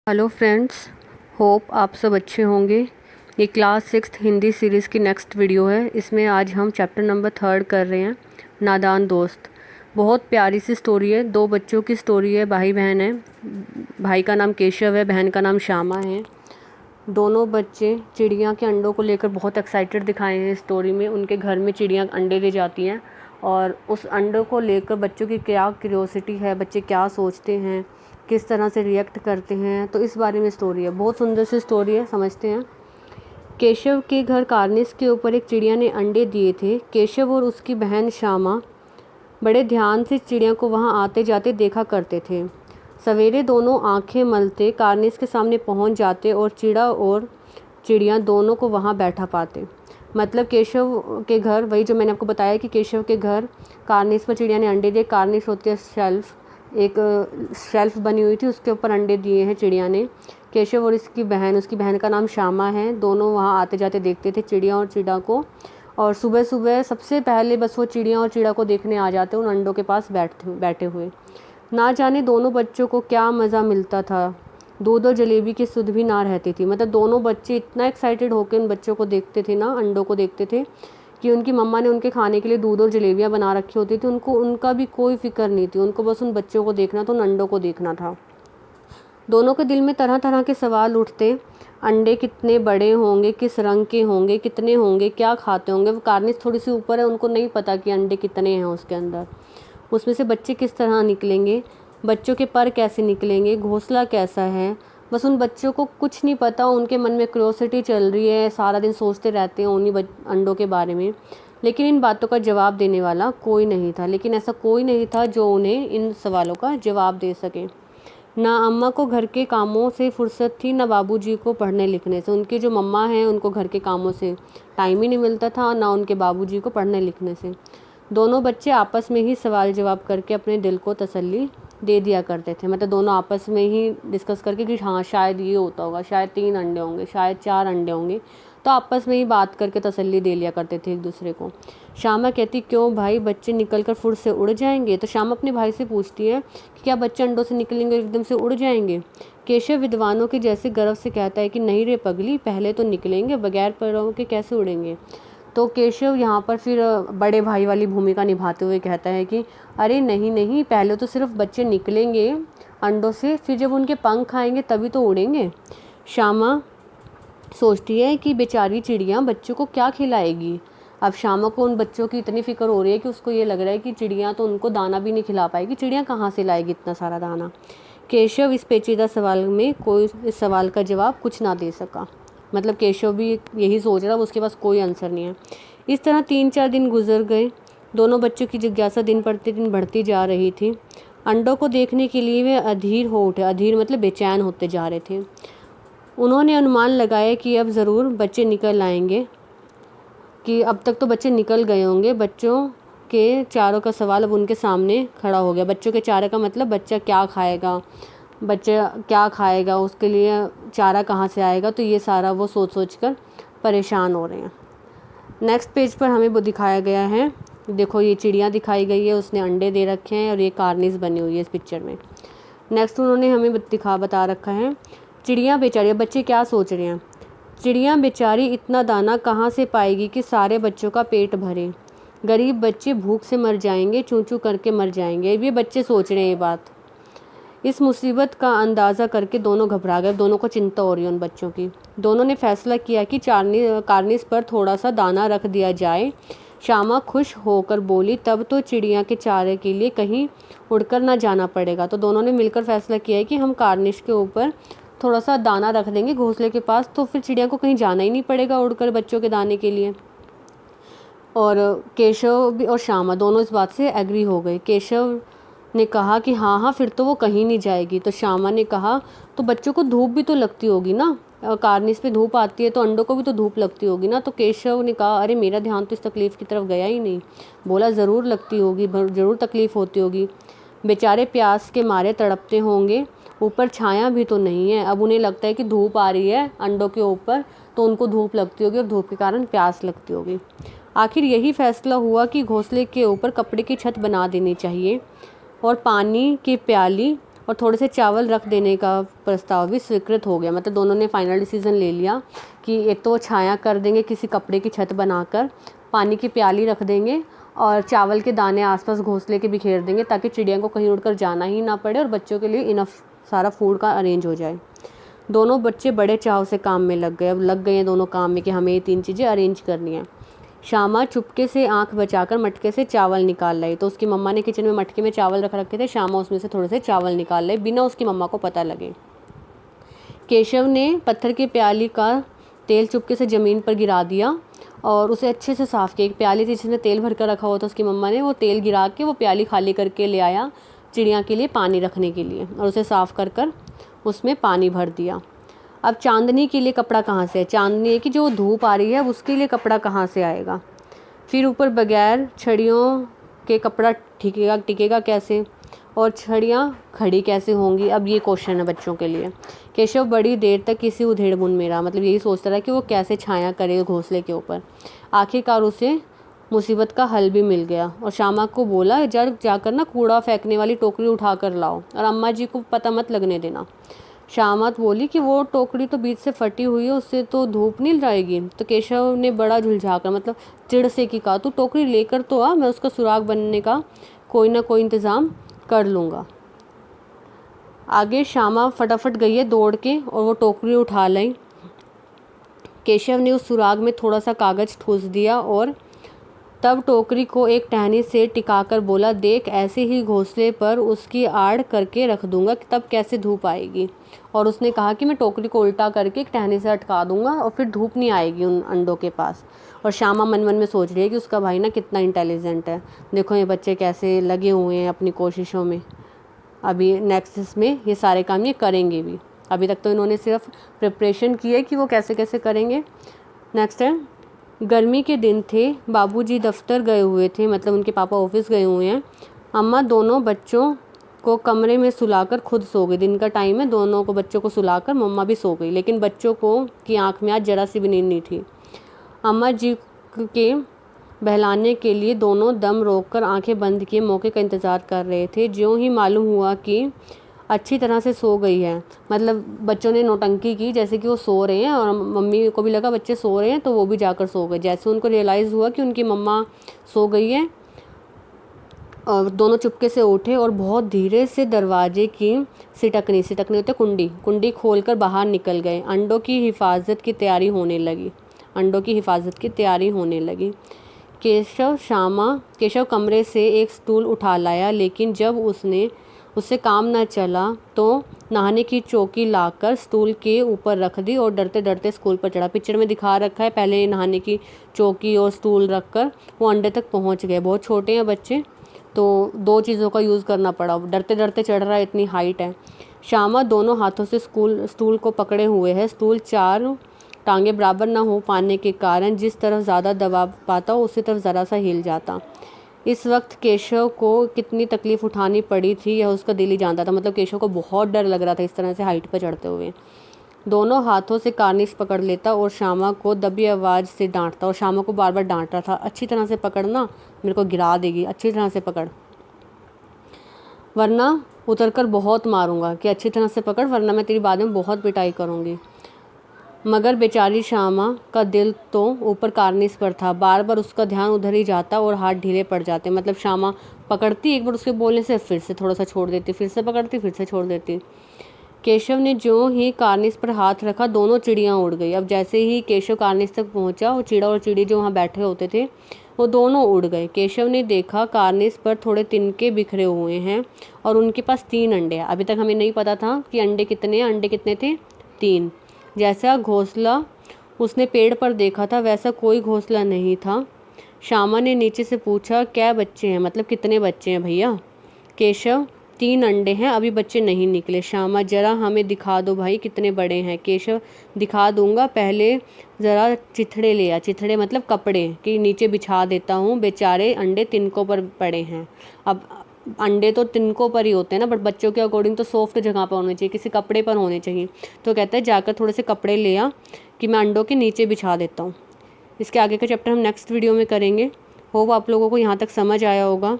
Hello friends, hope आप सब अच्छे होंगे। ये क्लास 6 हिंदी सीरीज़ की नेक्स्ट वीडियो है। इसमें आज हम चैप्टर नंबर 3 कर रहे हैं, नादान दोस्त। बहुत प्यारी सी स्टोरी है। दो बच्चों की स्टोरी है, भाई बहन है। भाई का नाम केशव है, बहन का नाम श्यामा है। दोनों बच्चे चिड़िया के अंडों को लेकर बहुत एक्साइटेड दिखाए हैं स्टोरी में। उनके घर में चिड़िया अंडे दे जाती हैं और उस अंडों को लेकर बच्चों की क्या क्यूरियोसिटी है, बच्चे क्या सोचते हैं, किस तरह से रिएक्ट करते हैं, तो इस बारे में स्टोरी है। बहुत सुंदर सी स्टोरी है, समझते हैं। केशव के घर कार्निस के ऊपर एक चिड़िया ने अंडे दिए थे। केशव और उसकी बहन श्यामा बड़े ध्यान से चिड़िया को वहां आते जाते देखा करते थे। सवेरे दोनों आंखें मलते कार्निस के सामने पहुंच जाते और चिड़िया दोनों को वहां बैठा पाते। मतलब केशव के घर, वही जो मैंने आपको बताया कि केशव के घर कार्निस पर चिड़िया ने अंडे दिए। कार्निस होती है शेल्फ, एक शेल्फ बनी हुई थी, उसके ऊपर अंडे दिए हैं चिड़िया ने। केशव और उसकी बहन का नाम श्यामा है, दोनों वहाँ आते जाते देखते थे चिड़िया और चिड़ा को। और सुबह सुबह सबसे पहले बस वो चिड़िया और चिड़ा को देखने आ जाते उन अंडों के पास बैठे हुए। ना जाने दोनों बच्चों को क्या मज़ा मिलता था। दूध और जलेबी की सुध भी ना रहती थी। मतलब दोनों बच्चे इतना एक्साइटेड होकर उन बच्चों को देखते थे ना, अंडों को देखते थे, कि उनकी मम्मा ने उनके खाने के लिए दूध और जलेबियाँ बना रखी होती थी। उनको उनका भी कोई फिक्र नहीं थी, उनको बस उन बच्चों को देखना था, उन अंडों को देखना था। दोनों के दिल में तरह तरह के सवाल उठते। अंडे कितने बड़े होंगे, किस रंग के होंगे, कितने होंगे, क्या खाते होंगे। वो कार्निस थोड़ी सी ऊपर है, उनको नहीं पता कि अंडे कितने हैं उसके अंदर, उसमें से बच्चे किस तरह निकलेंगे, बच्चों के पर कैसे निकलेंगे, घोंसला कैसा है। बस उन बच्चों को कुछ नहीं पता, उनके मन में क्यूरियोसिटी चल रही है, सारा दिन सोचते रहते हैं उन्हीं अंडों के बारे में। लेकिन इन बातों का जवाब देने वाला कोई नहीं था। लेकिन ऐसा कोई नहीं था जो उन्हें इन सवालों का जवाब दे सके। ना अम्मा को घर के कामों से फुर्सत थी, ना बाबूजी को पढ़ने लिखने से। उनकी जो मम्मा हैं उनको घर के कामों से टाइम ही नहीं मिलता था, ना उनके बाबूजी को पढ़ने लिखने से। दोनों बच्चे आपस में ही सवाल जवाब करके अपने दिल को तसल्ली दे दिया करते थे। मतलब दोनों आपस में ही डिस्कस करके कि हाँ शायद ये होता होगा, शायद 3 अंडे होंगे, शायद 4 अंडे होंगे, तो आपस में ही बात करके तसल्ली दे लिया करते थे एक दूसरे को। श्यामा कहती, क्यों भाई, बच्चे निकल कर फुर से उड़ जाएंगे? तो श्यामा अपने भाई से पूछती है कि क्या बच्चे अंडों से निकलेंगे और एकदम से उड़ जाएंगे? केशव विद्वानों के जैसे गर्व से कहता है कि नहीं रे पगली, पहले तो निकलेंगे, बगैर पैरों के कैसे उड़ेंगे। तो केशव यहाँ पर फिर बड़े भाई वाली भूमिका निभाते हुए कहता है कि अरे नहीं नहीं, पहले तो सिर्फ बच्चे निकलेंगे अंडों से, फिर जब उनके पंख आएंगे तभी तो उड़ेंगे। श्यामा सोचती है कि बेचारी चिड़िया बच्चों को क्या खिलाएगी। अब श्यामा को उन बच्चों की इतनी फिक्र हो रही है कि उसको ये लग रहा है कि चिड़िया तो उनको दाना भी नहीं खिला पाएगी, चिड़िया कहाँ से लाएगी इतना सारा दाना। केशव इस पेचीदा सवाल में कोई इस सवाल का जवाब कुछ ना दे सका। मतलब केशव भी यही सोच रहा, उसके पास कोई आंसर नहीं है। इस तरह 3-4 दिन गुजर गए। दोनों बच्चों की जिज्ञासा दिन प्रतिदिन बढ़ती जा रही थी। अंडों को देखने के लिए वे अधीर हो उठे। अधीर मतलब बेचैन होते जा रहे थे। उन्होंने अनुमान लगाया कि अब ज़रूर बच्चे निकल आएंगे, कि अब तक तो बच्चे निकल गए होंगे। बच्चों के चारों का सवाल अब उनके सामने खड़ा हो गया। बच्चों के चारे का मतलब बच्चा क्या खाएगा, बच्चा क्या खाएगा, उसके लिए चारा कहाँ से आएगा, तो ये सारा वो सोच सोच कर परेशान हो रहे हैं। नेक्स्ट पेज पर हमें वो दिखाया गया है, देखो ये चिड़िया दिखाई गई है, उसने अंडे दे रखे हैं और ये कार्निस बनी हुई है इस पिक्चर में। नेक्स्ट उन्होंने हमें बता रखा है चिड़िया बेचारी। बच्चे क्या सोच रहे हैं, चिड़िया बेचारी इतना दाना कहाँ से पाएगी कि सारे बच्चों का पेट भरे। गरीब बच्चे भूख से मर जाएंगे, चूं चूं करके मर जाएंगे। ये बच्चे सोच रहे हैं ये बात। इस मुसीबत का अंदाज़ा करके दोनों घबरा गए। दोनों को चिंता हो रही है उन बच्चों की। दोनों ने फैसला किया कि कार्निस पर थोड़ा सा दाना रख दिया जाए। श्यामा खुश होकर बोली, तब तो चिड़िया के चारे के लिए कहीं उड़कर ना जाना पड़ेगा। तो दोनों ने मिलकर फैसला किया है कि हम कार्निस के ऊपर थोड़ा सा दाना रख देंगे घोंसले के पास, तो फिर चिड़िया को कहीं जाना ही नहीं पड़ेगा उड़कर बच्चों के दाने के लिए। और केशव भी और श्यामा दोनों इस बात से एग्री हो गए। केशव ने कहा कि हाँ हाँ, फिर तो वो कहीं नहीं जाएगी। तो श्यामा ने कहा, तो बच्चों को धूप भी तो लगती होगी ना, कार्निस पे धूप आती है तो अंडों को भी तो धूप लगती होगी ना। तो केशव ने कहा, अरे मेरा ध्यान तो इस तकलीफ़ की तरफ गया ही नहीं। बोला, ज़रूर लगती होगी, ज़रूर तकलीफ़ होती होगी। बेचारे प्यास के मारे तड़पते होंगे, ऊपर छाया भी तो नहीं है। अब उन्हें लगता है कि धूप आ रही है अंडों के ऊपर, तो उनको धूप लगती होगी और धूप के कारण प्यास लगती होगी। आखिर यही फैसला हुआ कि घोंसले के ऊपर कपड़े की छत बना देनी चाहिए और पानी की प्याली और थोड़े से चावल रख देने का प्रस्ताव भी स्वीकृत हो गया। मतलब दोनों ने फाइनल डिसीजन ले लिया कि एक तो छाया कर देंगे किसी कपड़े की छत बनाकर, पानी की प्याली रख देंगे और चावल के दाने आसपास घोंसले के बिखेर देंगे ताकि चिड़िया को कहीं उड़कर जाना ही ना पड़े और बच्चों के लिए इनफ सारा फूड का अरेंज हो जाए। दोनों बच्चे बड़े चाव से काम में लग गए। अब लग गए हैं दोनों काम में कि हमें ये 3 चीज़ें अरेंज करनी है। श्यामा चुपके से आंख बचाकर मटके से चावल निकाल लाई। तो उसकी मम्मा ने किचन में मटके में चावल रख रखे थे, श्यामा उसमें से थोड़े से चावल निकाल लाई बिना उसकी मम्मा को पता लगे। केशव ने पत्थर की प्याली का तेल चुपके से ज़मीन पर गिरा दिया और उसे अच्छे से साफ़ किया। एक प्याली थी जिसमें तेल भर कर रखा हुआ था, उसकी मम्मा ने वो तेल गिरा के वो प्याली खाली करके ले आया चिड़िया के लिए पानी रखने के लिए और उसे साफ़ कर कर उसमें पानी भर दिया। अब चांदनी के लिए कपड़ा कहाँ से है? चांदनी है कि जो धूप आ रही है उसके लिए कपड़ा कहाँ से आएगा? फिर ऊपर बगैर छड़ियों के कपड़ा टिकेगा कैसे? और छड़ियाँ खड़ी कैसे होंगी? अब ये क्वेश्चन है बच्चों के लिए। केशव बड़ी देर तक किसी उधेड़-बुन में रहा, मतलब यही सोचता रहा कि वो कैसे छाया करे घोंसले के ऊपर। आखिरकार उसे मुसीबत का हल भी मिल गया और श्यामा को बोला, जाकर ना कूड़ा फेंकने वाली टोकरी उठा कर लाओ और अम्मा जी को पता मत लगने देना। श्यामा बोली कि वो टोकरी तो बीच से फटी हुई है, उससे तो धूप नहीं जाएगी। तो केशव ने बड़ा झुलझाकर मतलब चिढ़ से कि कहा, तू टोकरी लेकर तो आ, मैं उसका सुराग बनने का कोई ना कोई इंतज़ाम कर लूँगा। आगे श्यामा फटाफट गई है दौड़ के और वो टोकरी उठा लाई। केशव ने उस सुराग में थोड़ा सा कागज़ ठूस दिया और तब टोकरी को एक टहनी से टिकाकर बोला, देख ऐसे ही घोंसले पर उसकी आड़ करके रख दूंगा, तब कैसे धूप आएगी। और उसने कहा कि मैं टोकरी को उल्टा करके एक टहनी से अटका दूंगा और फिर धूप नहीं आएगी उन अंडों के पास। और श्यामा मन मन में सोच रही है कि उसका भाई ना कितना इंटेलिजेंट है, देखो ये बच्चे कैसे लगे हुए हैं अपनी कोशिशों में। अभी नेक्स्ट इसमें ये सारे काम ये करेंगे भी। अभी तक तो इन्होंने सिर्फ प्रिपरेशन की है कि वो कैसे कैसे करेंगे। नेक्स्ट है, गर्मी के दिन थे, बाबूजी दफ्तर गए हुए थे, मतलब उनके पापा ऑफिस गए हुए हैं। अम्मा दोनों बच्चों को कमरे में सुलाकर खुद सो गई। दिन का टाइम है, दोनों को बच्चों को सुलाकर मम्मा भी सो गई, लेकिन बच्चों को की आंख में आज जरा सी भी नींद नहीं थी। अम्मा जी के बहलाने के लिए दोनों दम रोककर आंखें बंद किए मौके का इंतज़ार कर रहे थे। ज्यों ही मालूम हुआ कि अच्छी तरह से सो गई है, मतलब बच्चों ने नौटंकी की जैसे कि वो सो रहे हैं और मम्मी को भी लगा बच्चे सो रहे हैं तो वो भी जाकर सो गए। जैसे उनको रियलाइज़ हुआ कि उनकी मम्मा सो गई है और दोनों चुपके से उठे और बहुत धीरे से दरवाजे की सिटकनी होती है कुंडी खोलकर बाहर निकल गए। अंडों की हिफाजत की तैयारी होने लगी। केशव कमरे से एक स्टूल उठा लाया, लेकिन जब उससे काम न चला तो नहाने की चौकी लाकर स्टूल के ऊपर रख दी और डरते डरते स्कूल पर चढ़ा। पिक्चर में दिखा रखा है पहले नहाने की चौकी और स्टूल रखकर वो अंडे तक पहुंच गए। बहुत छोटे हैं बच्चे तो 2 चीज़ों का यूज़ करना पड़ा। डरते डरते चढ़ रहा है, इतनी हाइट है। श्यामा दोनों हाथों से स्टूल को पकड़े हुए है। स्टूल 4 टांगे बराबर न हो पाने के कारण जिस तरफ ज़्यादा दबाव पाता उसी तरफ ज़रा सा हिल जाता। इस वक्त केशव को कितनी तकलीफ़ उठानी पड़ी थी यह उसका दिल ही जानता था। मतलब केशव को बहुत डर लग रहा था इस तरह से हाइट पर चढ़ते हुए। दोनों हाथों से कार्निश पकड़ लेता और श्यामा को दबी आवाज़ से डांटता और श्यामा को बार बार डांट रहा था, अच्छी तरह से पकड़ना, मेरे को गिरा देगी, अच्छी तरह से पकड़ वरना उतरकर बहुत मारूंगा, कि अच्छी तरह से पकड़ वरना मैं तेरी बाद में बहुत पिटाई करूँगी। मगर बेचारी श्यामा का दिल तो ऊपर कार्निस पर था। बार बार उसका ध्यान उधर ही जाता और हाथ ढीले पड़ जाते। मतलब श्यामा पकड़ती एक बार उसके बोलने से, फिर से थोड़ा सा छोड़ देती, फिर से पकड़ती, फिर से छोड़ देती। केशव ने जो ही कार्निस पर हाथ रखा दोनों चिड़ियाँ उड़ गई। अब जैसे ही केशव कार्निस तक पहुंचा वो चिड़ा और चिड़ी जो वहाँ बैठे होते थे वो दोनों उड़ गए। केशव ने देखा कार्निस पर थोड़े तिनके बिखरे हुए हैं और उनके पास 3 अंडे हैं। अभी तक हमें नहीं पता था कि अंडे कितने थे, 3। जैसा घोंसला उसने पेड़ पर देखा था वैसा कोई घोंसला नहीं था। श्यामा ने नीचे से पूछा, क्या बच्चे हैं, मतलब कितने बच्चे हैं भैया? केशव, 3 अंडे हैं, अभी बच्चे नहीं निकले। श्यामा, जरा हमें दिखा दो भाई कितने बड़े हैं। केशव, दिखा दूंगा, पहले ज़रा चिथड़े ले आ। चिथड़े मतलब कपड़े कि नीचे बिछा देता हूँ, बेचारे अंडे तिनकों पर पड़े हैं। अब अंडे तो तिनकों पर ही होते हैं ना, बट बच्चों के अकॉर्डिंग तो सॉफ्ट जगह पर होने चाहिए, किसी कपड़े पर होने चाहिए। तो कहता है जाकर थोड़े से कपड़े ले आ कि मैं अंडों के नीचे बिछा देता हूँ। इसके आगे का चैप्टर हम नेक्स्ट वीडियो में करेंगे। होप आप लोगों को यहाँ तक समझ आया होगा।